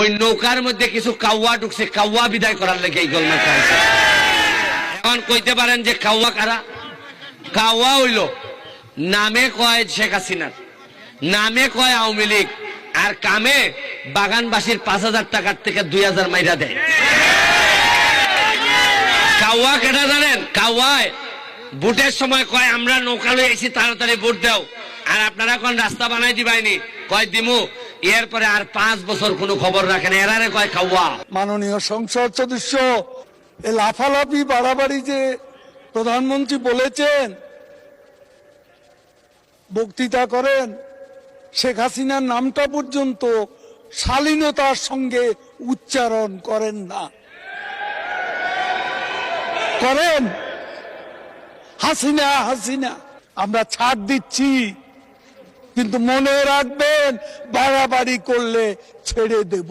ওই নৌকার মধ্যে কিছু কাউয়া ঢুকছে, কাউয়া বিদায় করার লেগে এই গোলমাল খাইছে। এখন কইতে পারেন যে কাউয়া কারা? কাউয়া হইল নামে কয় শেখ হাসিনার, নামে কয় আওয়ামী লীগ, আর কামে বাগানবাসীর 5,000 টাকার থেকে 2,000 মাইরা দেয়। কাউয়া কেটা জানেন? কাউয়ায় ভোটের সময় কয় আমরা নৌকা লয়ে এসি, তাড়াতাড়ি ভোট দাও, আর আপনারা কোন রাস্তা বানাই দিবাইনি, কয় দিমু, এরপরে আর 5 বছর কোনো খবর রাখেন, এরারে কয় কাউয়া। মাননীয় সংসদ সদস্য এই লাফালাফি বাড়াবাড়ি যে প্রধানমন্ত্রী বলেছেন, বক্তৃতা করেন, শেখ হাসিনার নামটা পর্যন্ত শালীনতার সঙ্গে উচ্চারণ করেন না। করেন হাসিনা হাসিনা, আমরা ছাড় দিচ্ছি, কিন্তু মনে রাখবেন বাড়াবাড়ি করলে ছেড়ে দেব।